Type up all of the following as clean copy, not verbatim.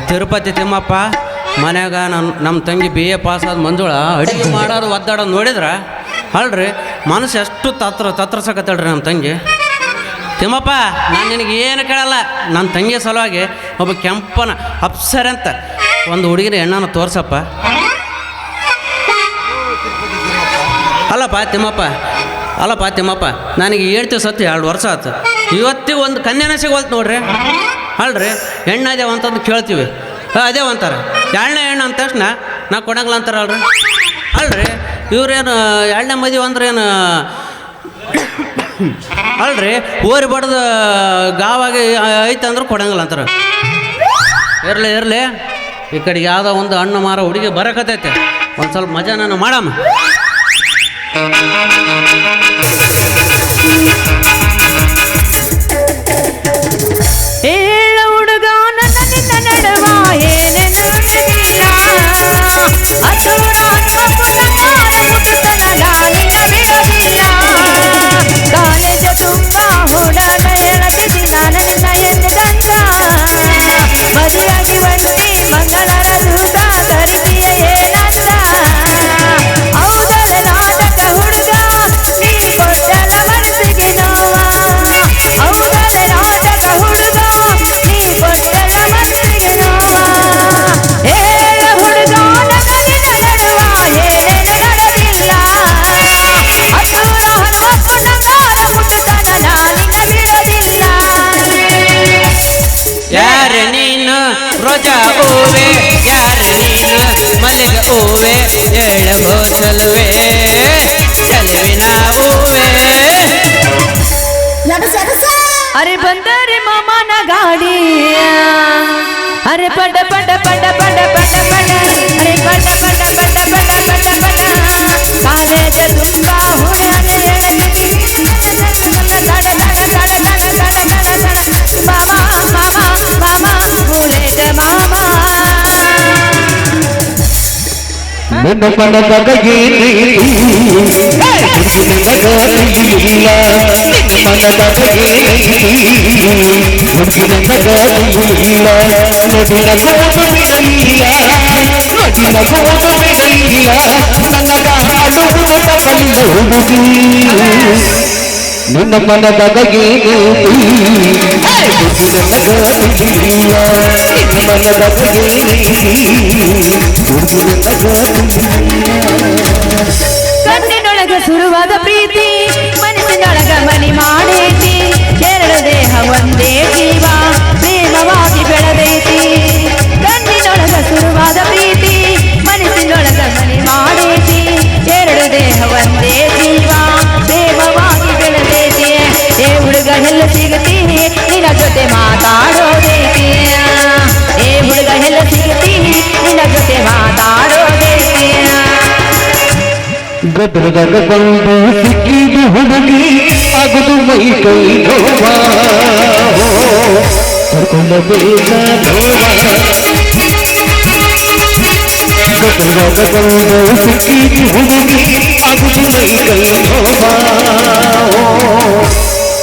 ತಿರುಪತಿ ತಿಮ್ಮಪ್ಪ ಮನ್ಯಾಗ ನಮ್ಮ ತಂಗಿ BA ಪಾಸ್ ಆದ ಮಂಜುಳ ಅಡುಗೆ ಮಾಡೋದು ಒದ್ದಾಡೋದು ನೋಡಿದ್ರೆ ಅಲ್ರಿ ಮನಸ್ಸು ಎಷ್ಟು ತತ್ರಸಕತ್ತಳ್ರಿ ನಮ್ಮ ತಂಗಿ. ತಿಮ್ಮಪ್ಪ ನಾನು ನಿನಗೆ ಏನು ಕೇಳಲ್ಲ, ನನ್ನ ತಂಗಿಯ ಸಲುವಾಗಿ ಒಬ್ಬ ಕೆಂಪನ ಅಪ್ಸರೆ ಅಂತ ಒಂದು ಹುಡುಗಿನ ಹೆಣ್ಣನ್ನು ತೋರ್ಸಪ್ಪ. ಅಲ್ಲಪ್ಪ ತಿಮ್ಮಪ್ಪ ನನಗೆ ಹೇಳ್ತೀವಿ ಸತ್ತು 2 ವರ್ಷ ಆಯ್ತು, ಇವತ್ತಿಗೆ ಒಂದು ಕನ್ಯಾನ ಸಿಗೋಲ್ತು ನೋಡ್ರಿ. ಅಲ್ರಿ ಹೆಣ್ಣು ಅದೇವ ಅಂತಂದು ಕೇಳ್ತೀವಿ, ಅದೇವ ಅಂತಾರೆ. 2ನೇ ಹೆಣ್ಣು ಅಂದ ತಕ್ಷಣ ನಾ ಕೊಡಂಗಿಲ್ಲ ಅಂತಾರಲ್ರಿ. ಅಲ್ರಿ ಇವ್ರೇನು 2ನೇ ಮದುವೆ ಅಂದ್ರೆ ಏನು ಅಲ್ರಿ ಓರಿ ಬಡ್ದು ಗಾವಾಗಿ ಐತಂದ್ರೆ ಕೊಡಂಗಿಲ್ಲ ಅಂತಾರೆ. ಇರಲಿ ಈ ಕಡೆ ಯಾವುದೋ ಒಂದು ಹಣ್ಣು ಮಾರೋ ಹುಡುಗಿ ಬರಕತ್ತೈತೆ, ಒಂದು ಸ್ವಲ್ಪ ಮಜಾ ನಾನು ಮಾಡಮ್ಮ. ಹೇಳ ಹುಡುಗ ನನ್ನ ನಿನ್ನ ನಡುವ ಏನೇನು ನಡೆದಿಲ್ಲ, ಕಾಲೇಜ ತುಂಬ ಓಡಾಟ ಹೇಳತಿದ್ದಿ ನಾನು ನಿನ್ನ ಹೆಣ್ಣದಂತ, ಮದುವೆಯಾಗಿ ಬಂದಿ ಮಂಗಳರ ದೂತ ತರಿದೀಯ ಏನಂತ. ಹೌದರ ನಾಟಕ ಹುಡುಗ ನೀ ಕೊಟ್ಟಲ ಮನಸ್ಸಿಗೆ ನೋವ, ಹೌದರ ನಾಟಕ ಹುಡುಗ ನೀ ಕೊಟ್ಟಲ ಮನಸ್ಸಿಗೆ ನೋವ. ಹೇಳ ಹುಡುಗ ನನ್ನ ನಿನ್ನ ನಡುವ ಏನೇನು ನಡೆದಿಲ್ಲ, ಹತ್ತೂರ ಹನುಮಪ್ಪು ನಂಗಾರ ಮುಟ್ಟುತನ ನಾನಿನ್ನ ಬಿಡೋದಿಲ್ಲ. ಯಾರು ನೀನು ರೋಜಾ ಹೂವೆ, ಯಾರು ನೀನು ಮಲ್ಲಿಗೆ ಹೂವೆ, ಹೇಳಬೋ ಚಲುವೆ ಚಲುವಿನ ಹೂವೆ. ಅರೆ ಬಂದರೆ ಮಾಮನ ಗಾಡಿ, ಅರೆ ಪಡ ಪಡ ಪಡ ಪಡ ಪಡ ಪಡ, ಅರೆ ಪಡ ಪಡ ಪಡ ಪಡ ಪಡ ಪಡ, ಕಾಲೇಜ ತುಂಬ ಹುಡುಗನ ಹೇಳತೀನಿ ತಡ ತಡ ತಡ ತಡ ತಡ ತಡ ತಡ, ಮಾಮ ಮಾಮ ಮಾಮ ಹುಲೆದ ಮಾಮ. ನನ್ನ ಮನದಾಗ ಏನಿಲ್ಲ, ಮನದಾಗ ಏನಿಲ್ಲ, ಹುಡುಗಿನ ಮಗನಿಲ್ಲ, ನದಿನ ಕೋಪ ಬಿಡಲಿಲ್ಲ, ನದಿನ ಕೋಪ ಬಿಡಲಿಲ್ಲ, ನನಗ ಹಾಡುವ ಕಲಿಯ ಹುಡುಗಿ. ನನ್ನ ಮನದಾಗ ಏನಿಲ್ಲ, ಹುಡುಗಿನ ಮಗನಿಲ್ಲ, ನಿನ್ನ ಮನದಾಗ ಏನಿಲ್ಲ, ಹುಡುಗಿನ ಕಣ್ಣಿನೊಳಗ ಸುರುವಾದ ಪ್ರೀತಿ ಮನಸ್ಸಿನೊಳಗ ಮನಿ ಮಾಡೈತಿ, 2 ದೇಹ ಒಂದೇ ಜೀವ ಪ್ರೇಮವಾಗಿ ಬೆಳೆದೈತಿ. ಕಣ್ಣಿನೊಳಗ ಸುರುವಾದ ಪ್ರೀತಿ ಮನಸ್ಸಿನೊಳಗ ಮನಿ ಮಾಡೈತಿ, 2 ದೇಹ ಒಂದೇ ಜೀವ ಪ್ರೇಮವಾಗಿ ಬೆಳೆದೈತಿ. ಏ ಹುಡುಗ ಎಲ್ಲ ಸಿಗತಿ ನಿನ್ನ ಜೊತೆ ಮಾತಾಡೋದೈತಿ, ಏ ಹುಡುಗ ಎಲ್ಲ ಸಿಗತಿ ನಿನ್ನ ಜೊತೆ ಮಾತಾಡೋದೈತಿ. ಗದರದಾಗ ಬಂದು ಸಿಕ್ಕಿದು ಹುಡುಗಿ ಆಗುದು ಮೈ ಕೈ ನೋವ, ಕರ್ಕೊಂಡಬೇಕ ನೋವ. ಗದರದಾಗ ಬಂದು ಸಿಕ್ಕಿದು ಹುಡುಗಿ ಆಗುದು ಮೈ ಕೈ ನೋವ,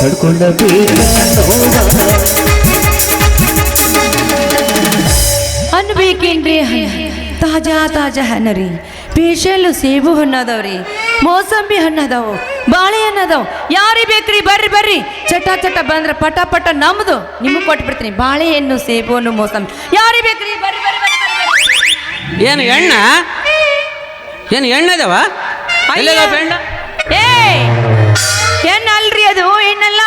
ಕರ್ಕೊಂಡಬೇಕ ನೋವ. ಅನ್ಬೇಕೇನ್ರಿ ತಾಜಾ ತಾಜಾ ಹಣ್ಣರಿ, ಸ್ಪೆಷಲ್ ಸೇಬು ಹಣ್ಣದವ್ರಿ, ಮೋಸಂಬಿ ಹಣ್ಣದವು, ಬಾಳೆ ಹಣ್ಣದವು. ಯಾರಿಗೆ ಬೇಕ್ರಿ ಬರ್ರಿ ಬರ್ರಿ, ಚಟ ಚಟ ಬಂದ್ರೆ ಪಟ ಪಟ ನಮ್ದು ನಿಮಗೆ ಕೊಟ್ಬಿಡ್ತೀನಿ. ಬಾಳೆಹಣ್ಣು ಸೇಬು ಹಣ್ಣು ಮೋಸಂಬಿ ಯಾರಿಗೆ ಬೇಕ್ರಿ ಬರ್ರಿ ಬರ್ರಿ ಬರ್ರಿ ಬರ್ರಿ. ಏನು ಎಣ್ಣದವ ಏ ಹೆಣ್ಣಲ್ರಿ ಅದು, ಹೆಣ್ಣಲ್ಲ.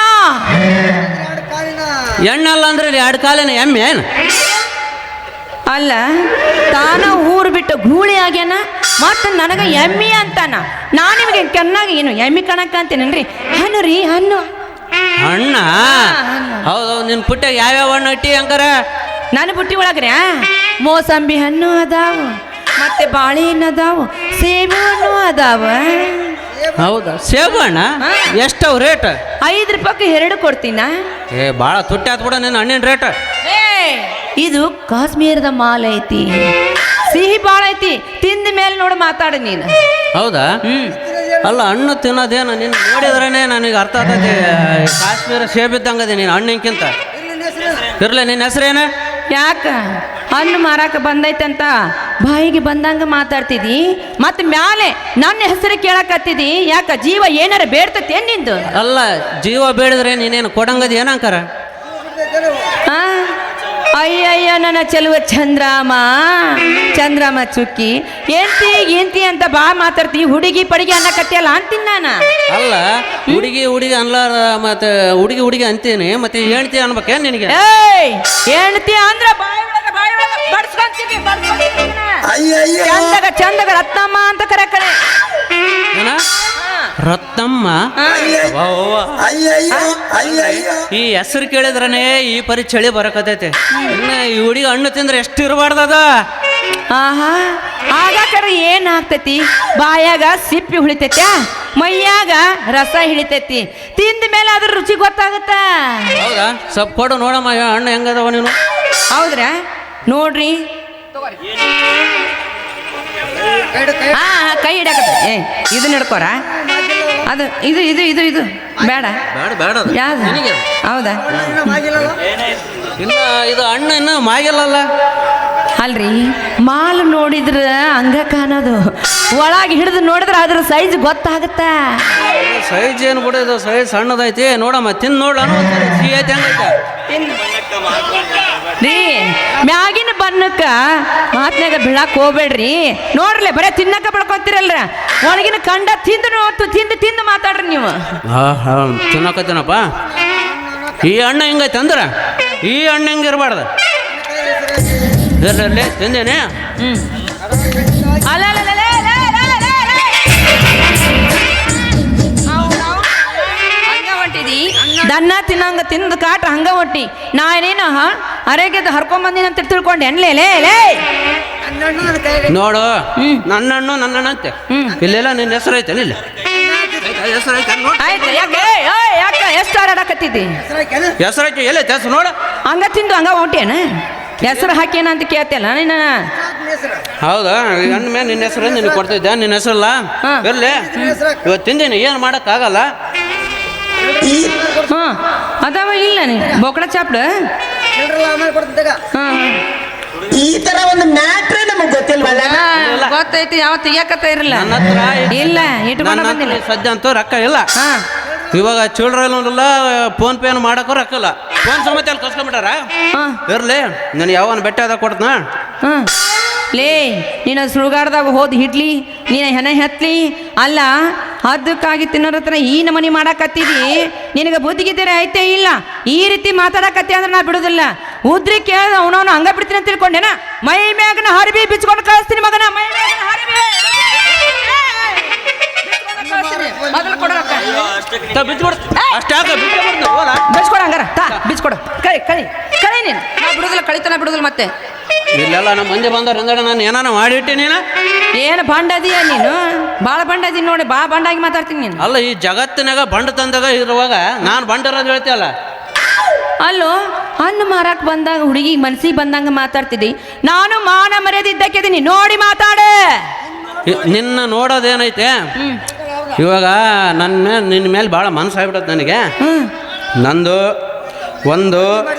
ಎಣ್ಣಲ್ಲ ಅಂದ್ರೆ 2 ಕಾಲಿನ ಎಮ್ಮೆ ಏನು? ಅಲ್ಲ ತಾನ ಊರು ಬಿಟ್ಟು ಗೂಳಿ ಆಗ್ಯಾನ, ಮತ್ತು ನನಗೆ ಎಮ್ಮಿ ಅಂತಾನ. ನಾನು ನಿಮಗೆ ಕಣ್ಣಾಗ ಏನು ಎಮ್ಮಿ ಕಣಕ್ಕ ಅಂತೀನನ್ರಿ. ಹಣ್ಣು ರೀ ಹಣ್ಣು ಹಣ್ಣ. ಹೌದು, ನಿನ್ನ ಪುಟ್ಟಾಗ ಯಾವ್ಯಾವ ಹಣ್ಣು ಇಟ್ಟಿ ಹಂಗಾರ? ನನ್ನ ಬುಟ್ಟಿ ಒಳಗ್ರೆ ಮೋಸಂಬಿ ಹಣ್ಣು ಅದಾವು, ಮತ್ತೆ ಬಾಳೆಹಣ್ಣು ಅದಾವು, ಸೇಬು ಹಣ್ಣು ಅದಾವ. ಹೌದಾ? ಸೇಬು ಹಣ್ಣ ಎಷ್ಟವು ರೇಟ್? 5 ರೂಪಾಯಿಗೆ 2 ಕೊಡ್ತೀನ. ಭಾಳ ತುಟ್ಟಿ ಆತ್ ಬಿಡ ನಿನ್ನ ಹಣ್ಣಿನ ರೇಟ್. ಇದು ಕಾಶ್ಮೀರದ ಮಾಲ್ ಐತಿ, ಸಿಹಿ ಭಾಳ ಐತಿ, ತಿಂದ ಮೇಲೆ ನೋಡಿ ಮಾತಾಡ ನೀನು. ಹೌದಾ? ಅಲ್ಲ ಹಣ್ಣು ತಿನ್ನೋದೇನು ನಿನ್ನ ನೋಡಿದ್ರೇ ನನಗೆ ಅರ್ಥ ಆಗ್ತೈತಿ. ಕಾಶ್ಮೀರ ಸೇಬಿದ್ದಂಗದೆ ನೀನು ಹಣ್ಣಿನ್ಕಿಂತ. ಇರ್ಲಿ, ನಿನ್ನ ಹೆಸರೇನು? ಯಾಕ ಹಣ್ಣು ಮಾರಾಕ ಬಂದೈತಂತ ಬಾಯಿಗೆ ಬಂದಂಗ ಮಾತಾಡ್ತಿದಿ ಮತ್ತೆ ಮ್ಯಾಲೆ ನನ್ನ ಹೆಸರು ಕೇಳಕತ್ತಿದಿ ಯಾಕ ಜೀವ ಏನಾರ ಬೇಡ್ತತಿ ನಿಂದು ಅಲ್ಲ ಜೀವ ಬೇಡಿದ್ರೆ ನೀನೇನು ಕೊಡಂಗದ ಏನಂಕಾರ ಆ? ಅಯ್ಯಯ್ಯ ನನ್ನ ಚೆಲುವ ಚಂದ್ರಾಮ ಚುಕ್ಕಿ ಎಂತಿ ಅಂತ ಬಾ ಮಾತಾಡ್ತಿ ಹುಡುಗಿ ಪಡಿಗೆ ಅನ್ನಕತ್ತಿಯಲ್ಲ ಅಂತೀನಿ ನಾನು ಅಲ್ಲ ಹುಡುಗಿ ಅನ್ಲಾರ ಮತ್ತೆ ಹುಡುಗಿ ಅಂತೀನಿ ಮತ್ತೆ ಹೇಳ್ತಿ ಅನ್ಬೇಕೇನು ನಿನಗೆ ಏಯ್ ಹೆಣ್ತಿ ಅಂದ್ರ ಬಾಯಿ ಒಳಗ ಬಡ್ಸ್ಕೊಂತೀವಿ ಚಂದಗ ರತ್ನಮ್ಮ ಅಂತ ಕರೆ ಏನ ರತ್ನಮ್ಮ ಈ ಹೆಸರು ಕೇಳಿದ್ರನೇ ಈ ಪರಿ ಚಳಿ ಬರಕತೈತೆ ಇನ್ನ ಈ ಹುಡುಗಿ ಹಣ್ಣು ತಿಂದ್ರೆ ಎಷ್ಟು ಇರಬಾರ್ದದ ಆಹಾ ಆಗ ಕರೆ ಏನ್ ಆಗ್ತೈತಿ ಬಾಯಾಗ ಸಿಪ್ಪಿ ಹುಳಿತೈತ ಮೈಯಾಗ ರಸ ಹಿಡಿತೈತಿ ತಿಂದ ಮೇಲೆ ಅದ್ರ ರುಚಿ ಗೊತ್ತಾಗತ್ತ ಹೌದಾ ಸ್ವಲ್ಪ ಕೊಡು ನೋಡಮ್ಮ ಹಣ್ಣು ಹೆಂಗದವ ನೀನು ಹೌದ್ರಾ ನೋಡ್ರಿ ಹಾ ಕೈ ಹಿಡಕತ್ತ ಇದನ್ನ ಹಿಡ್ಕೋರ ಅದು ಇದು ಬೇಡ ಬೇಡ ಯಾವ್ದು ಹೌದಾ ಇನ್ನ ಇದು ಹಣ್ಣು ಇನ್ನು ಮಾಗಿಲ್ಲಲ್ಲ ಅಲ್ರಿ ಮಾಲು ನೋಡಿದ್ರ ಹಂಗ ಕಾಣೋದು ಒಳಗೆ ಹಿಡಿದು ನೋಡಿದ್ರ ಅದ್ರ ಸೈಜ್ ಗೊತ್ತಾಗತ್ತ ಸೈಜ್ ಏನು ಬಿಡ ಇದು ಸೈಜ್ ಸಣ್ಣದೈತಿ ನೋಡಮ್ಮ ತಿಂದು ನೋಡೋಣ ಸಿಹಿ ಐತಿ ಹೆಂಗೈತೆ ರೀ ಮ್ಯಾಗಿನ ಬಣ್ಣಕ್ಕ ಮಾತ್ನಾಗ ಬೀಳಾಕ್ ಹೋಗ್ಬೇಡ್ರಿ ನೋಡ್ರಲ್ಲ ಬರೇ ತಿನ್ನಕ ಬೆಳ್ಕೊತಿರಲ್ರ ಒಳಗಿನ ಕಂಡ ತಿಂದು ಮಾತಾಡ್ರಿ ನೀವು ತಿನ್ನಕತ್ತೀನಪ್ಪ ಈ ಹಣ್ಣು ಹೆಂಗೈತೆ ಅಂದ್ರ ಈ ಹಣ್ಣು ಹೆಂಗಿರ್ಬಾರ್ದು ಇರ್ಲಿ ತಿಂದೇನೆ ಅಲ್ಲ ದನ್ನ ತಿನ್ನಂಗ ತಿಂದು ಕಾಟ ಹಂಗ ಹೊಟ್ಟಿ ನಾನೇನು ಅರೆಗೆದ್ದು ಹರ್ಕೊಂಬಂದಿನ ಅಂತ ತಿಳ್ಕೊಂಡೆ ಅನ್ಲೇ ನೋಡು ನನ್ನ ಹಣ್ಣು ಅಂತೆ ಇಲ್ಲೆಲ್ಲ ನಿನ್ನ ಹೆಸರು ಐತೆ ಇಲ್ಲ ಆಯ್ತು ಯಾಕ ಎಷ್ಟು ಹಾರಾಡಕತ್ತಿದ್ದಿ ಹೆಸರು ಐತಿ ಎಲ್ಲೈತೆ ಹೆಸರು ನೋಡು ಹಂಗ ತಿಂದು ಹಂಗ ಹೊಂಟೇನ ಹೆಸರು ಹಾಕೇನ ಅಂತ ಕೇಳ್ತಿಯಲ್ಲ ನೀನ ಹೌದಾ ಹಣ್ಣು ಮೇಲೆ ನಿನ್ನ ಹೆಸರು ನಿನಗೆ ಕೊಡ್ತಿದ್ದೆ ನಿನ್ನ ಹೆಸರಲ್ಲ ಇರ್ಲಿ ಇವತ್ತು ತಿಂದೀನಿ ಏನು ಮಾಡೋಕ್ಕಾಗಲ್ಲ ಅದಾವ ಇಲ್ಲ ನೀ ಬೋಕಡ ಚಾಪ್ಡ ಈ ತರ ಒಂದು ಮ್ಯಾಟ್ರೇ ನಮಗ್ ಗೊತ್ತಿಲ್ವಲ್ಲ ಗೊತ್ತೈತಿ ಯಾವತ್ತು ತೆಗಿಯಕತ್ತ ಇರಲ್ಲ ನನ್ನ ಹತ್ರ ಇಲ್ಲ ಇಟ್ಕೊಂಡ ಬಂದಿಲ್ಲ ಸದ್ಯ ಅಂತೂ ರೊಕ್ಕ ಇಲ್ಲ ಇವಾಗ ಚಿಲ್ಡ್ರಲ್ಲ ಫೋನ್ ಪೇ ಮಾಡಕ್ಕೂ ರೊಕ್ಕ ಇಲ್ಲ ಫೋನ್ ಸಮೇತ ಅಲ್ಲಿ ಕಸ್ಕೊಂಡ್ಬಿಟ್ಟಾರ ಇರ್ಲಿ ನಾನು ಯಾವನ್ ಬೆಟ್ಟ ಅದ ಕೊಡ್ತನ ಲೇ ನೀನು ಸುಳ್ಗಾಡ್ದಾಗ ಹೋದ್ ಹಿಡ್ಲಿ ನೀನು ಹೆಣೆ ಹತ್ಲಿ ಅಲ್ಲ ಅದಕ್ಕಾಗಿ ತಿನ್ನೋರ ಹತ್ರ ಈ ನಮನಿ ಮಾಡಾಕತ್ತಿದಿ ನಿನಗೆ ಬುದ್ಧಿಗಿದ್ದೀರ ಐತೆ ಇಲ್ಲ ಈ ರೀತಿ ಮಾತಾಡಕತ್ತಿ ಅಂದ್ರೆ ನಾ ಬಿಡುದಿಲ್ಲ ಉದ್ರಿ ಕೇಳ ಅವನವನು ಹಂಗ ಬಿಡ್ತೀನಿ ಅಂತ ತಿಳ್ಕೊಂಡೇನ ಮೈ ಮ್ಯಾಗನ ಹರಿಬಿ ಬಿಚ್ಕೊಂಡು ಕಳಿಸ್ತೀನಿ ಮಗನ ಮೈ ಮ್ಯಾಗನ ಹರಿಬಿ ಬಿಚ್ಕೊಡ ಹಂಗಾರ ಬಿಚ್ಕೊಡು ಕಳಿ ನೀನು ನಾ ಬಿಡುದಿಲ್ಲ ಕಳಿತಾನ ಬಿಡುದಿಲ್ಲ ಮತ್ತೆ ಇಲ್ಲೆಲ್ಲ ನಮ್ಮ ಮಂದಿ ಬಂದವ್ರು ಅಂದ್ರೆ ನಾನು ಏನಾನ ಮಾಡಿಟ್ಟಿ ನೀನು ಏನು ಬಂಡದಿಯ ನೀನು ಭಾಳ ಬಂಡದಿ ನೋಡಿ ಭಾಳ ಬಂಡಾಗಿ ಮಾತಾಡ್ತೀನಿ ನೀನು ಅಲ್ಲ ಈ ಜಗತ್ತಿನಾಗ ಬಂಡ ತಂದಾಗ ಇರುವಾಗ ನಾನು ಬಂಡಿರೋದು ಹೇಳ್ತೀಯಲ್ಲ ಅಲ್ಲೋ ಹಣ್ಣು ಮಾರಾಕ್ ಬಂದಾಗ ಹುಡುಗಿ ಮನಸ್ಸಿಗೆ ಬಂದಂಗ ಮಾತಾಡ್ತಿದ್ದಿ ನಾನು ಮಾನ ಮರ್ಯಾದಿದ್ದಕ್ಕಿದ್ದೀನಿ ನೋಡಿ ಮಾತಾಡೆ ನಿನ್ನ ನೋಡೋದೇನೈತೆ ಇವಾಗ ನಿನ್ನ ಮೇಲೆ ಭಾಳ ಮನಸ್ಸಾಗ್ಬಿಡತ್ತೆ ನನಗೆ ನಂದು ಒಂದು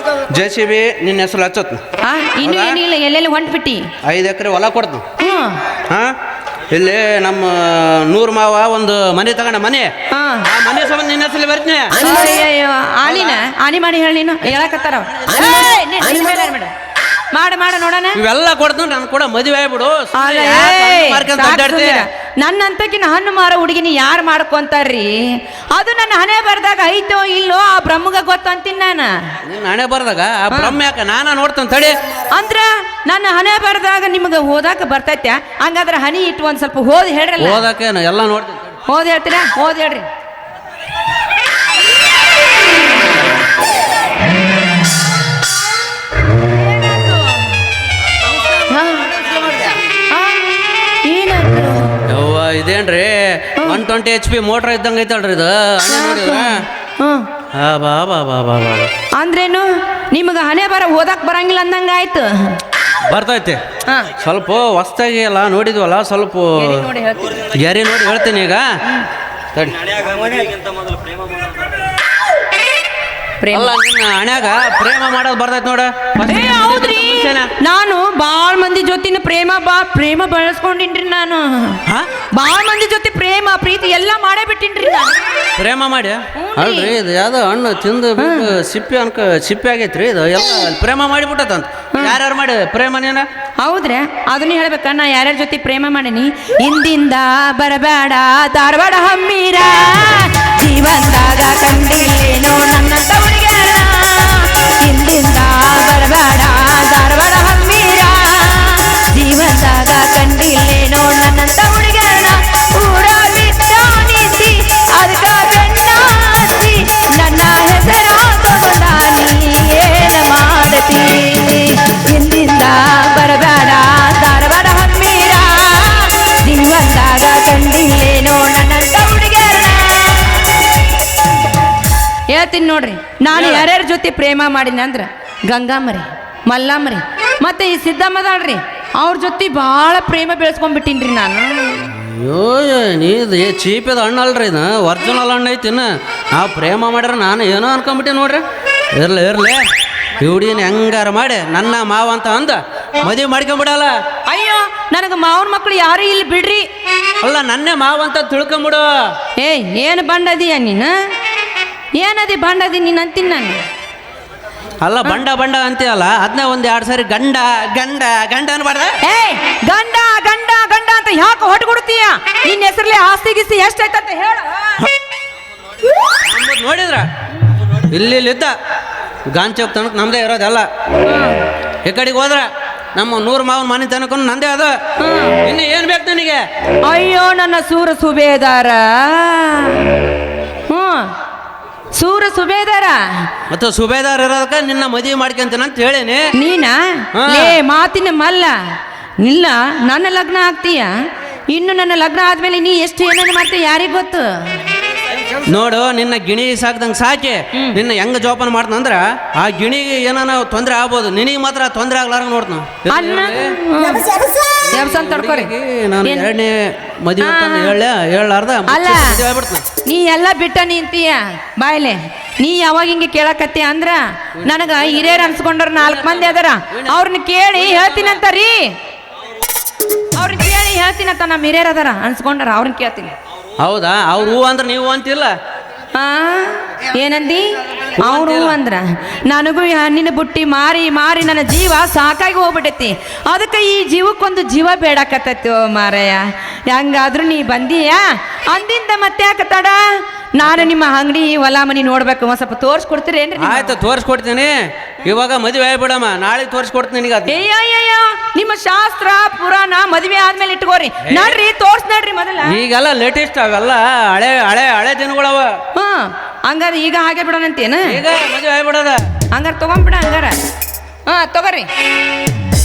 JCB ನಿನ್ನ ಹೆಸರು ಹಚ್ಚತ್ ಇನ್ನು ಏನಿಲ್ಲ ಎಲ್ಲೆಲ್ಲಿ ಹೊಂಟ್ಬಿಟ್ಟಿ 5 ಎಕರೆ ಹೊಲ ಕೊಡ್ತು ಇಲ್ಲಿ ನಮ್ಮ ನೂರು ಮಾವ ಒಂದು ಮನೆ ತಗೊಂಡ ಮನೆ ಆ ಮನೆ ಸಂಬಂಧ ನಿನ್ನ ಹೆಸರಲ್ಲಿ ಬರ್ತೀನಿ ಆನಿ ಮಾಡಿ ಹೇಳಿ ನೀನು ಹೇಳಕತ್ತಾರ ಮಾಡ ನೋಡೋಣ ಇವೆಲ್ಲ ಕೊಡ್ತು ನಾನು ಕೂಡ ಮದುವೆ ಆಗ್ಬಿಡು ನನ್ನಂತಕಿನ ಹಣ್ಣು ಮಾರೋ ಹುಡುಗಿನ ಯಾರು ಮಾಡ್ಕೊಂತಾರ್ರಿ ಅದು ನನ್ನ ಹಣೆ ಬರ್ದಾಗ ಐತೋ ಇಲ್ಲೋ ಆ ಬ್ರಹ್ಮಗ ಗೊತ್ತಂತೀನಿ ನಾನು ನಿನ್ನ ಹಣೆ ಬರ್ದಾಗ ಆ ಬ್ರಹ್ಮ ಯಾಕ ನಾನ ನೋಡ್ತಾನೆ ತಡಿ ಅಂದ್ರ ನನ್ನ ಹಣೆ ಬರ್ದಾಗ ನಿಮ್ಗೆ ಓದಾಕ ಬರ್ತೈತೆ ಹಂಗಾದ್ರೆ ಹನಿ ಇಟ್ಟು ಒಂದ್ ಸ್ವಲ್ಪ ಓದಿ ಹೇಳ್ರಲ್ಲ ಓದಾಕೆ ಎಲ್ಲ ನೋಡ್ತೀನಿ ಓದ್ ಹೇಳ್ತೀರಾ ಓದ್ ಹೇಳ್ರಿ ಇದೇನ್ರಿ 120 HP ಮೋಟ್ರ್ ಇದ್ದಂಗ ಐತಲ್ರಿ ಇದು ಅಂದ್ರೇನು ನಿಮ್ಗೆ ಹಣೆ ಬರ ಓದಕ್ ಬರಂಗಿಲ್ಲ ಅಂದಂಗ ಆಯ್ತು ಬರ್ತೈತಿ ಸ್ವಲ್ಪ ಹೊಸ್ತಾಗಿ ಎಲ್ಲ ನೋಡಿದ್ವಲ್ಲ ಸ್ವಲ್ಪ ಗೆರಿ ನೋಡಿ ಹೇಳ್ತೀನಿ ಈಗ ತಡಿ ಪ್ರೇಮ. ಅಲ್ಲ ನಿನ್ನ ಹಣ್ಯಾಗ ಪ್ರೇಮ ಮಾಡೋದು ಬರ್ತೈತಿ ನೋಡ. ಏ ಹೌದ್ರಿ, ನಾನು ಬಾಳ್ ಮಂದಿ ಜೊತಿನ ಪ್ರೇಮ ಬಳಸ್ಕೊಂಡಿನ್ರಿ ನಾನು. ಬಾಳ್ ಮಂದಿ ಜೊತೆ ಪ್ರೇಮ ಪ್ರೀತಿ ಎಲ್ಲ ಮಾಡೇ ಬಿಟ್ಟಿನ್ರಿ ನಾನು. ಪ್ರೇಮ ಮಾಡಿ ಅಲ್ರಿ ಇದು ಯಾವ್ದೋ ಹಣ್ಣು ತಿಂದು ಸಿಪ್ಪೆ ಆಗೈತ್ರಿ ಇದು ಎಲ್ಲ ಪ್ರೇಮ ಮಾಡಿಬಿಟ್ಟಂತ. ಯಾರ್ಯಾರು ಮಾಡಿ ಪ್ರೇಮ ನೀನ? ಹೌದ್ರಿ, ಅದನ್ನ ಹೇಳ್ಬೇಕ. ನಾ ಯಾರ್ಯಾರ ಜೊತೆ ಪ್ರೇಮ ಮಾಡೀನಿ? ಹಿಂದಿಂದ ಬರಬೇಡ ಧಾರವಾಡ ಹಮ್ಮೀರ, ಜೀವಂದಾಗ ಕಂಡಿಲ್ಲೇನೋ ನನ್ನಂತ ಹುಡುಗ್ಯಾರ. ಹಿಂದಿಂದ ಬರಬೇಡ ಧಾರವಾಡ ಹಮ್ಮೀರ, ಜೀವಂದಾಗ ಕಂಡಿಲ್ಲೇನೋ ನನ್ನಂತ ಹುಡುಗ್ಯಾರ. ಊರ ಬಿಟ್ಟ ನೀತಿ ಅದಕ್ಕ ಗಂಡಾತಿ, ನನ್ನ ಹೆಸರ ತಗೊಂಡಾನಿ ಏನ ಮಾಡತಿ. ಹಿಂದಿಂದ ಬರಬೇಡ ಧಾರವಾಡ ಹಮ್ಮೀರ, ಜೀವಂದಾಗ ಕಂಡಿಲ್ಲೇನೋ ನನ್ನಂತ ಹುಡುಗ್ಯಾರ. ಹೇಳ್ತೀನಿ ನೋಡ್ರಿ, ನಾನು ಯಾರ್ಯಾರ ಜೊತೆ ಪ್ರೇಮ ಮಾಡೀನಿ ಅಂದ್ರ ಗಂಗಾಮರಿ, ಮಲ್ಲಮ್ಮರಿ ಮತ್ತೆ ಈ ಸಿದ್ದಮ್ಮದಾಳ್ರಿ, ಅವ್ರ ಜೊತೆ ಭಾಳ ಪ್ರೇಮ ಬೆಳೆಸ್ಕೊಂಡ್ಬಿಟ್ಟಿನ್ರಿ ನಾನು. ಅಯ್ಯೋ ನೀದು ಚೀಪಿದ ಹಣ್ಣು ಅಲ್ರಿ ಇದು, ಒರಿಜಿನಲ್ ಹಣ್ಣು ಐತಿ. ನಾವು ಪ್ರೇಮ ಮಾಡ್ರೆ ನಾನು ಏನೋ ಅನ್ಕೊಂಬಿಟ್ಟೆ ನೋಡ್ರಿ. ಇರ್ಲಿ ಇವ್ಡಿನ ಹೆಂಗಾರ ಮಾಡಿ ನನ್ನ ಮಾವ ಅಂತ ಅಂದ ಮದುವೆ ಮಾಡ್ಕೊಂಬಿಡಲ್ಲ. ಅಯ್ಯೋ ನನಗೆ ಮಾವನ ಮಕ್ಕಳು ಯಾರು ಇಲ್ಲಿ ಬಿಡ್ರಿ. ಅಲ್ಲ ನನ್ನೇ ಮಾವ ಅಂತ ತಿಳ್ಕೊಂಬಿಡು. ಏನು ಬಂಡದಿಯ ನೀನು? ಏನದಿ ಬಂಡದಿ ನೀನು ಅಂತೀನಿ ನಾನು. ಅಲ್ಲ ಬಂಡ ಅಂತೀಯಲ್ಲ, ಅದನ್ನೇ ಒಂದು 2 ಸಾರಿ ಗಂಡ ಅನ್ಬಾರ್ದ? ಗಂಡ ಗಂಡ ಗಂಡ ಅಂತ ಯಾಕೆ ಹೊಟ್ಟು ಕೊಡ್ತೀಯ? ನಿನ್ನ ಹೆಸರಲ್ಲಿ ಆಸ್ತಿ ಗಿಸ್ತಿ ಎಷ್ಟೈತಂತ ಹೇಳ. ನೋಡಿದ್ರ ಇಲ್ಲಿದ್ದ ಗಾಂಚೋಕ್ ತನಕ ನಮ್ದೇ ಇರೋದೆಲ್ಲ. ಈ ಕಡೆಗೆ ಹೋದ್ರ ನಮ್ಮ 100 ಮಾವನ ಮನೆ ತನಕ ನಂದೇ ಅದು. ಇನ್ನು ಏನ್ ಬೇಕು ನನಗೆ? ಅಯ್ಯೋ ನನ್ನ ಸೂರ ಸುಬೇದಾರ. ಸೂರ ಸುಬೇದಾರ ಮತ್ತೆ ಸುಬೇದಾರ್ ಇರೋದಕ್ಕ ನಿನ್ನ ಮದುವೆ ಮಾಡ್ಕೊಂತೀನಿ ಅಂತ ಹೇಳೇನಿ. ನೀನಾ ಮಾತಿನ ಮಲ್ಲ ನಿಲ್ಲ. ನನ್ನ ಲಗ್ನ ಆಗ್ತೀಯ. ಇನ್ನು ನನ್ನ ಲಗ್ನ ಆದ್ಮೇಲೆ ನೀ ಎಷ್ಟು ಏನೇನು ಮಾಡ್ತೀಯ ಯಾರಿಗ ಗೊತ್ತು? ನೋಡು ನಿನ್ನ ಗಿಣಿ ಸಾಕ್ದಂಗೆ ಸಾಕಿ ನಿನ್ನ ಹೆಂಗ ಜೋಪಾನ ಮಾಡ್ತಂದ್ರ ಆ ಗಿಣಿಗೆ ಏನಾನ ತೊಂದರೆ ಆಗ್ಬೋದು, ನಿನಗೆ ಮಾತ್ರ ತೊಂದರೆ ಆಗ್ಲಾರ ನೋಡ್ತ. ನಾನು 2ನೇ ಮದುವೆ ಹೇಳಾರ್ದ ಅಲ್ಲ ನೀ ಎಲ್ಲ ಬಿಟ್ಟ ನಿಂತೀಯ ಬಾಯ್ಲೆ. ನೀ ಯಾವಾಗ ಹಿಂಗೆ ಕೇಳಕತ್ತಿ ಅಂದ್ರ ನನಗ ಹಿರಿಯರ್ ಅನ್ಸ್ಕೊಂಡ್ರ 4 ಮಂದಿ ಅದಾರ. ಅವ್ರನ್ನ ಕೇಳಿ ಹೇಳ್ತೀನಂತ ರೀ. ಅವ್ರನ್ನ ಕೇಳಿ ಹೇಳ್ತೀನಂತ. ನಮ್ಮ ಹಿರಿಯರ್ ಅದಾರ ಅನ್ಸ್ಕೊಂಡ್ರ, ಅವ್ರನ್ನ ಕೇಳ್ತೀನಿ. ಹೌದಾ? ಅವ್ರು ಅಂದ್ರೆ ನೀವು ಅಂತಿಲ್ಲ. ಏನಂದಿ? ಅವರು ಅಂದ್ರ ನನಗೂ ಈ ಹಣ್ಣಿನ ಬುಟ್ಟಿ ಮಾರಿ ಮಾರಿ ನನ್ನ ಜೀವ ಸಾಕಾಗಿ ಹೋಗ್ಬಿಟ್ಟೈತಿ. ಅದಕ್ಕೆ ಈ ಜೀವಕ್ಕೊಂದು ಜೀವ ಬೇಡಕತ್ತೈತಿ ಮಾರಯ್ಯ. ಹೆಂಗಾದ್ರೂ ನೀ ಬಂದೀಯಾ ಅಂದಿಂದ ಮತ್ತೆ ಯಾಕತ್ತಾಡ? ನಾನು ನಿಮ್ಮ ಅಂಗಡಿ ಹೊಲ ಮನಿ ನೋಡ್ಬೇಕು, ಒಂದ್ ಸ್ವಲ್ಪ ತೋರಿಸ್ಕೊಡ್ತೀರೇನ್ರಿ? ಆಯ್ತು ತೋರಿಸ್ಕೊಡ್ತೀನಿ. ಇವಾಗ ಮದುವೆ ಆಗ್ಬಿಡಮ್ಮ, ನಾಳೆ ತೋರಿಸ್ಕೊಡ್ತೀನಿ ನಿನಗೆ. ಅಯ್ಯಯ್ಯ ನಿಮ್ಮ ಶಾಸ್ತ್ರ ಪುರಾಣ ಮದುವೆ ಆದ್ಮೇಲೆ ಇಟ್ಕೋರಿ. ನಡ್ರಿ ತೋರ್ಸ್ ನಡ್ರಿ ಮೊದಲ. ಈಗೆಲ್ಲ ಲೇಟೆಸ್ಟ್ ಅವೆಲ್ಲ ಹಳೆ ದಿನಗಳವ. ಹಂಗಾರ ಈಗ ಹಾಗೆ ಬಿಡೋಣಂತೇನ? ಈಗ ಮದುವೆ ಆಗ್ಬಿಡೋದ. ಹಂಗಾರ ತಗೊಂಡ್ಬಿಡ. ಹಂಗಾರ ತಗೋರಿ.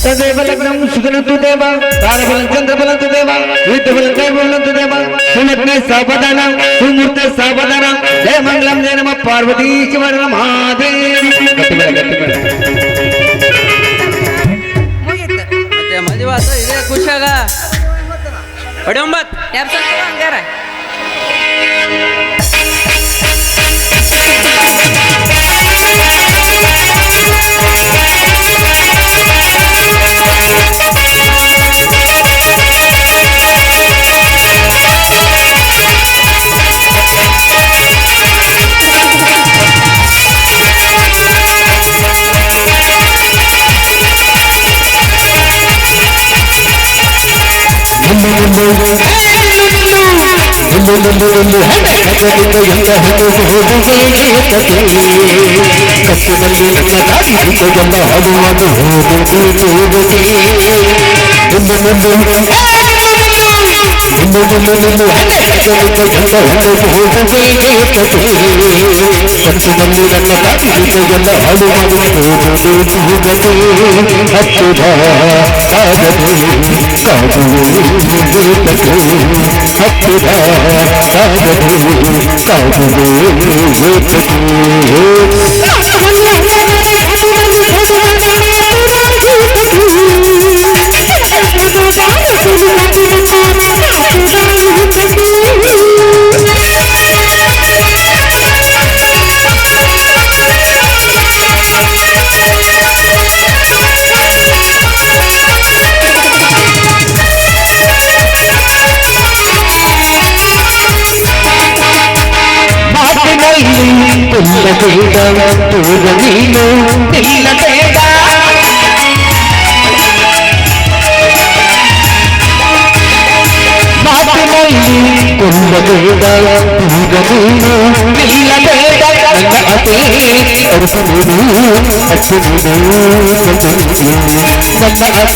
ತದೇವ ಲಗ್ನಂ ಸುಗನಂತು ದೇವ ತಾರಬಲಂ ಚಂದ್ರಬಲಂತು ದೇವ ವಿದ್ಯಬಲಂ ಕೈಬಲಂತು ದೇವ ಸುಮತ್ನೆ ಸಾವಧಾನ ಸುಮೂರ್ತೆ ಸಾವಧಾನ ಜಯ ಮಂಗಲಂ ಜಯ ನಮ ಪಾರ್ವತಿ ಶಿವನ ಮಹಾದೇವಿ. ಮತ್ತೆ ಮದುವೆ ಆತ ಇದೇ ಖುಷಿಯಾಗ ಹೊಡೆಯೊಂಬತ್ ಹಂಗಾರ ದೂರ ನೀನು ನಿಲ್ಲಬೇಡ ಮಾತಿನಲ್ಲಿ ಕೊಲ್ಲಬೇಡ ದೂರ ನೀನು ನಿಲ್ಲಬೇಡ ನನ್ನ ಅದೇ ಅರ್ಪಣೆನು ಅಚ್ಚುವುದು ನನ್ನ ಅದೇ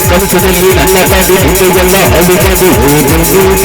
ಕನಸದಲ್ಲಿ ನನ್ನ ಪಾಡಿ ಎಲ್ಲ ಹಳಿಗಳು ಹೋಗುತ್ತೇ